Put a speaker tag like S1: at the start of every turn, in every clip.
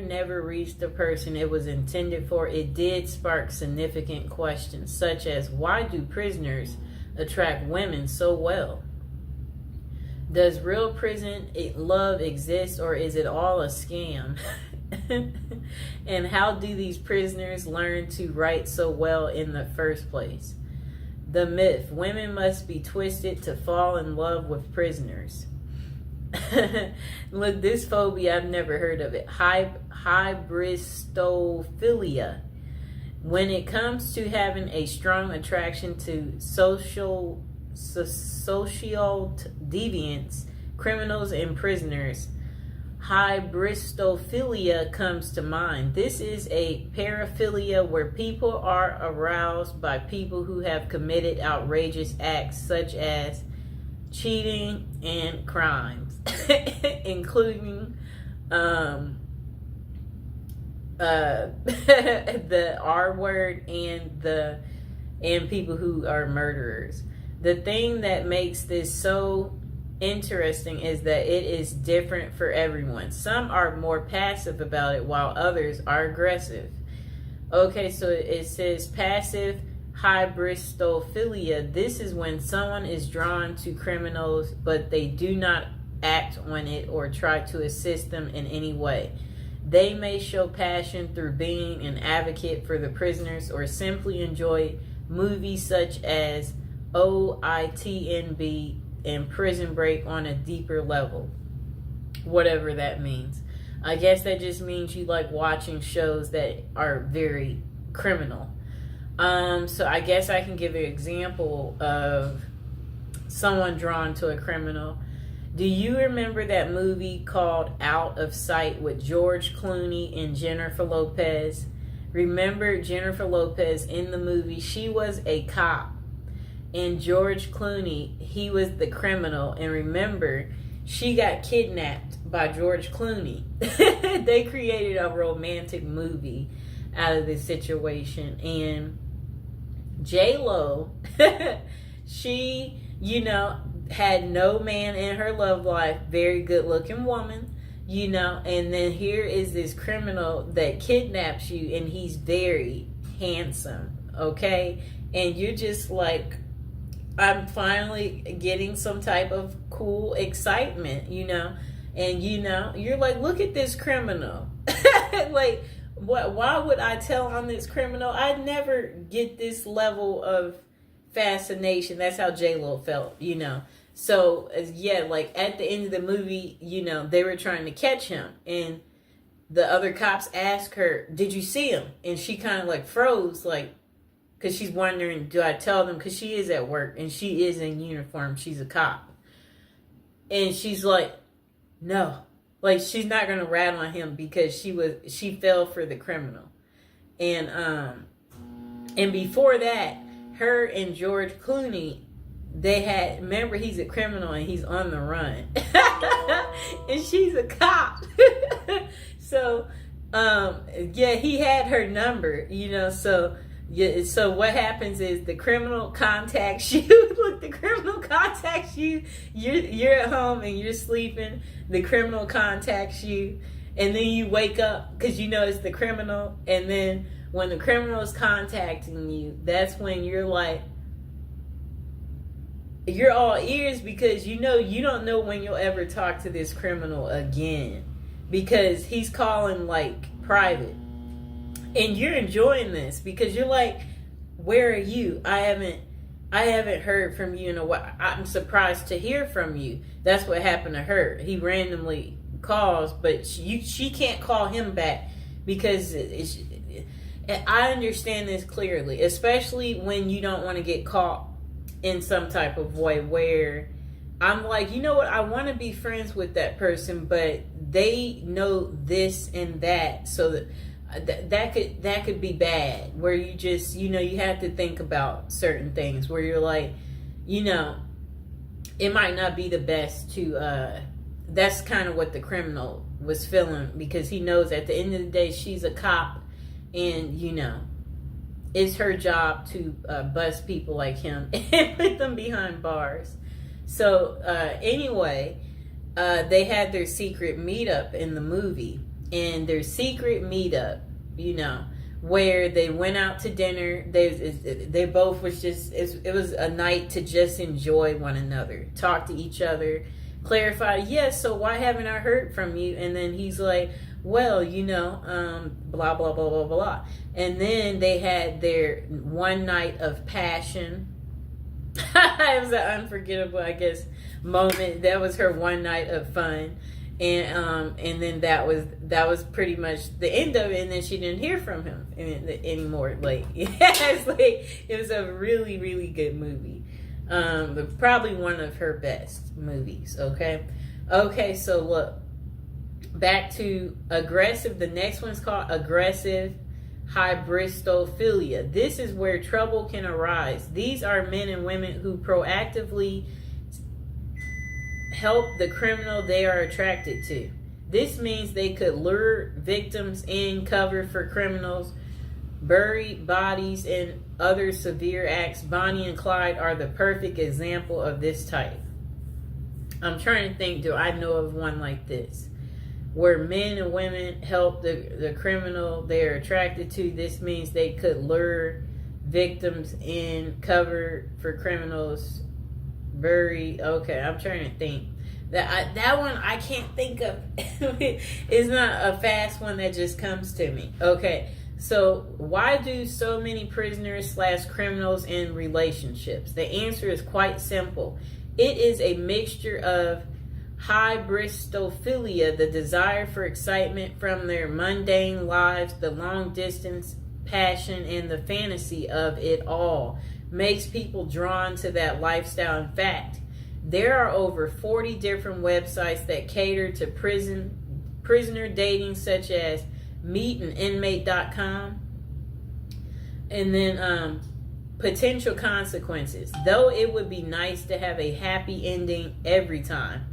S1: never reached the person it was intended for, it did spark significant questions, such as why do prisoners attract women so well? Does real prison love exist, or is it all a scam? And how do these prisoners learn to write so well in the first place? The myth: women must be twisted to fall in love with prisoners. Look, this phobia, I've never heard of it. Hybristophilia. When it comes to having a strong attraction to social deviants, criminals, and prisoners, hybristophilia comes to mind. This is a paraphilia where people are aroused by people who have committed outrageous acts such as cheating and crimes, including the R word and people who are murderers. The thing that makes this so interesting is that it is different for everyone. Some are more passive about it while others are aggressive. Okay, so it says passive hybristophilia. This is when someone is drawn to criminals, but they do not act on it or try to assist them in any way. They may show passion through being an advocate for the prisoners or simply enjoy movies such as OITNB and Prison Break on a deeper level. Whatever that means. I guess that just means you like watching shows that are very criminal. So I guess I can give an example of someone drawn to a criminal. Do you remember that movie called Out of Sight with George Clooney and Jennifer Lopez? Remember Jennifer Lopez in the movie? She was a cop. And George Clooney, he was the criminal. And remember, she got kidnapped by George Clooney. They created a romantic movie out of this situation. And J-Lo, she, had no man in her love life, very good looking woman, and then here is this criminal that kidnaps you and he's very handsome, okay? And you're just like, I'm finally getting some type of cool excitement, and you're like, look at this criminal. Like, why would I tell on this criminal? I never get this level of fascination. That's how J-Lo felt, So, yeah, like at the end of the movie, they were trying to catch him. And the other cops asked her, did you see him? And she kind of like froze, like, because she's wondering, do I tell them? Because she is at work and she is in uniform. She's a cop. And she's like, no. Like, she's not going to rat on him because she fell for the criminal. And before that, her and George Clooney, remember, he's a criminal and he's on the run. And she's a cop. So, he had her number, so... Yeah, so what happens is the criminal contacts you. Look, the criminal contacts you. You're at home and you're sleeping. The criminal contacts you, and then you wake up because it's the criminal. And then when the criminal is contacting you, that's when you're like, you're all ears because you don't know when you'll ever talk to this criminal again because he's calling like private. And you're enjoying this because you're like, where are you? I haven't heard from you in a while. I'm surprised to hear from you. That's what happened to her. He randomly calls, but she can't call him back because I understand this clearly, especially when you don't want to get caught in some type of way where I'm like, you know what? I want to be friends with that person, but they know this and that, so that could be bad, where you just you have to think about certain things where you're like, it might not be the best to that's kind of what the criminal was feeling because he knows at the end of the day she's a cop and it's her job to bust people like him and put them behind bars. So anyway, they had their secret meetup in the movie. and their secret meetup, where they went out to dinner. They both was just, it was a night to just enjoy one another, talk to each other, clarify, yes, so why haven't I heard from you? And then he's like, well, blah, blah, blah, blah, blah. And then they had their one night of passion. It was an unforgettable, I guess, moment. That was her one night of fun. And then that was pretty much the end of it. And then she didn't hear from him anymore. Like, it was a really, really good movie. But probably one of her best movies. Okay, so look, back to aggressive. The next one's called aggressive hybristophilia. This is where trouble can arise. These are men and women who proactively help the criminal they are attracted to. This means they could lure victims in, cover for criminals, bury bodies, and other severe acts. Bonnie and Clyde are the perfect example of this type. I'm trying to think, do I know of one like this? Where men and women help the criminal they're attracted to. This means they could lure victims in, cover for criminals, bury. Okay, I'm trying to think. That one I can't think of. It's not a fast one that just comes to me. Okay, so why do so many prisoners / criminals in relationships? The answer is quite simple. It is a mixture of hybristophilia, the desire for excitement from their mundane lives, the long distance passion, and the fantasy of it all makes people drawn to that lifestyle. In fact, there are over 40 different websites that cater to prisoner dating, such as meetaninmate.com. And then potential consequences. Though it would be nice to have a happy ending every time,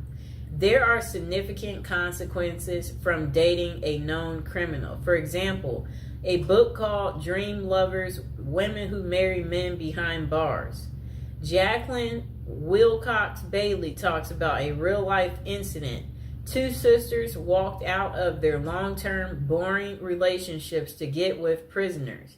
S1: there are significant consequences from dating a known criminal. For example, a book called Dream Lovers: Women Who Marry Men Behind Bars. Jacqueline Wilcox Bailey talks about a real-life incident. Two sisters walked out of their long-term, boring relationships to get with prisoners.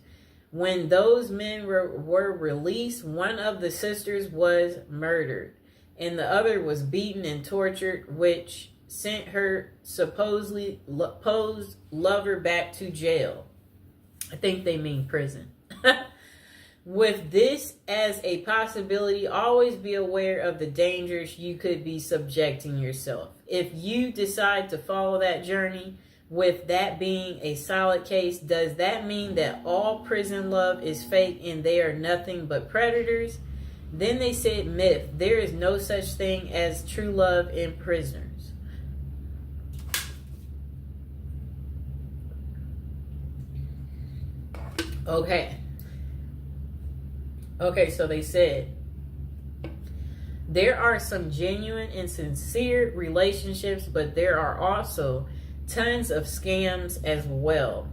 S1: When those men were released, one of the sisters was murdered, and the other was beaten and tortured, which sent her supposedly posed lover back to jail. I think they mean prison. With this as a possibility, always be aware of the dangers you could be subjecting yourself. If you decide to follow that journey, with that being a solid case, does that mean that all prison love is fake and they are nothing but predators? Then they said myth. There is no such thing as true love in prisoners. Okay, so they said there are some genuine and sincere relationships, but there are also tons of scams as well.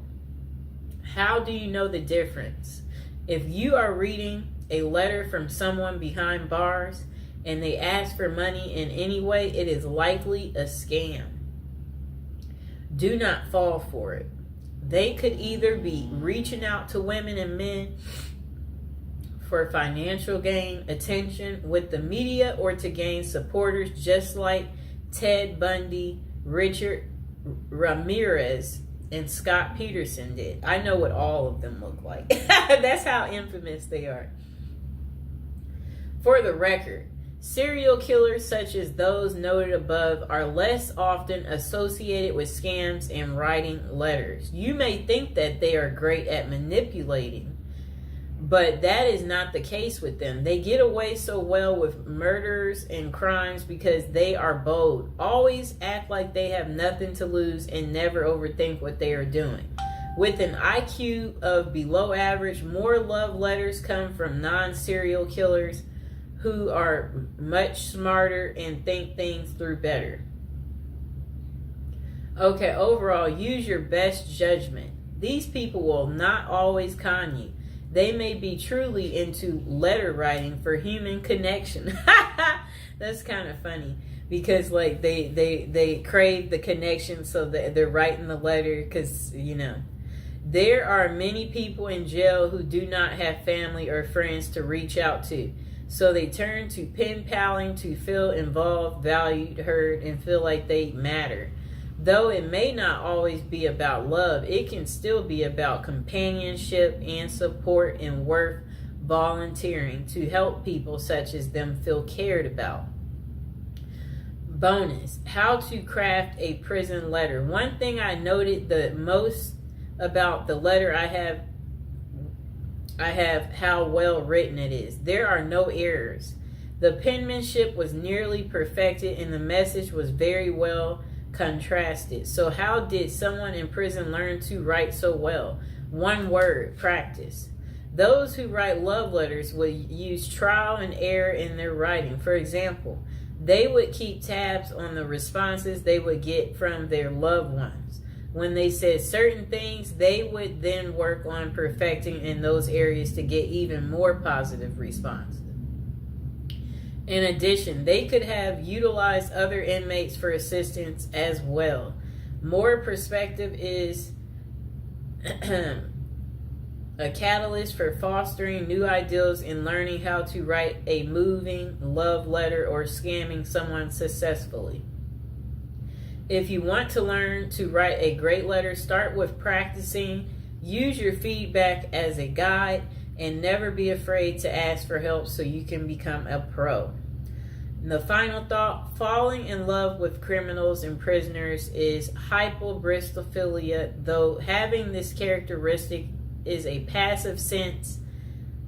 S1: How do you know the difference? If you are reading a letter from someone behind bars and they ask for money in any way, it is likely a scam. Do not fall for it. They could either be reaching out to women and men for financial gain, attention with the media, or to gain supporters, just like Ted Bundy, Richard Ramirez, and Scott Peterson did. I know what all of them look like. That's how infamous they are. For the record, serial killers such as those noted above are less often associated with scams and writing letters. You may think that they are great at manipulating, but that is not the case with them. They get away so well with murders and crimes because they are bold, always act like they have nothing to lose, and never overthink what they are doing. With an IQ of below average, more love letters come from non-serial killers who are much smarter and think things through better. Okay, overall, use your best judgment. These people will not always con you. They may be truly into letter writing for human connection. That's kind of funny because like they crave the connection, so that they're writing the letter because there are many people in jail who do not have family or friends to reach out to. So they turn to pen paling to feel involved, valued, heard, and feel like they matter. Though it may not always be about love, it can still be about companionship and support and worth volunteering to help people such as them feel cared about. Bonus, how to craft a prison letter. One thing I noted the most about the letter I have how well written it is. There are no errors. The penmanship was nearly perfected and the message was very well contrasted. So how did someone in prison learn to write so well? One word: practice. Those who write love letters will use trial and error in their writing. For example, they would keep tabs on the responses they would get from their loved ones. When they said certain things, they would then work on perfecting in those areas to get even more positive responses. In addition, they could have utilized other inmates for assistance as well. More perspective is a catalyst for fostering new ideals and learning how to write a moving love letter or scamming someone successfully. If you want to learn to write a great letter, start with practicing. Use your feedback as a guide and never be afraid to ask for help so you can become a pro. And the final thought, falling in love with criminals and prisoners is hyperbristophilia. Though having this characteristic is a passive sense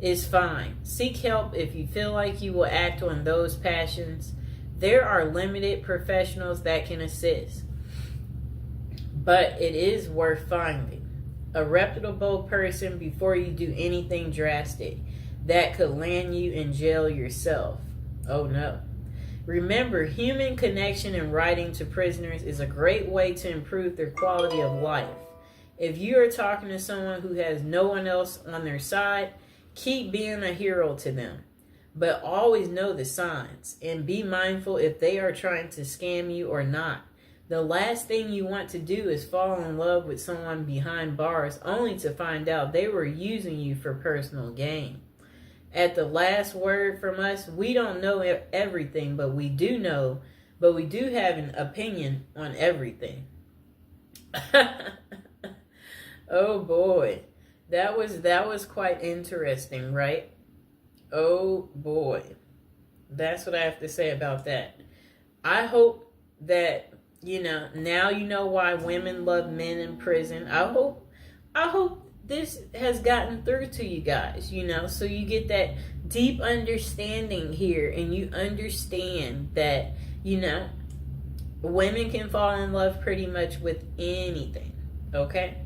S1: is fine. Seek help if you feel like you will act on those passions. There are limited professionals that can assist, but it is worth finding a reputable person before you do anything drastic that could land you in jail yourself. Oh no. Remember, human connection and writing to prisoners is a great way to improve their quality of life. If you are talking to someone who has no one else on their side, keep being a hero to them. But always know the signs and be mindful if they are trying to scam you or not. The last thing you want to do is fall in love with someone behind bars only to find out they were using you for personal gain. At the last word from us, we don't know everything, but we do have an opinion on everything. Oh boy. That was quite interesting, right? Oh boy. That's what I have to say about that. I hope that, now you know why women love men in prison. I hope this has gotten through to you guys, so you get that deep understanding here and you understand that, women can fall in love pretty much with anything, okay?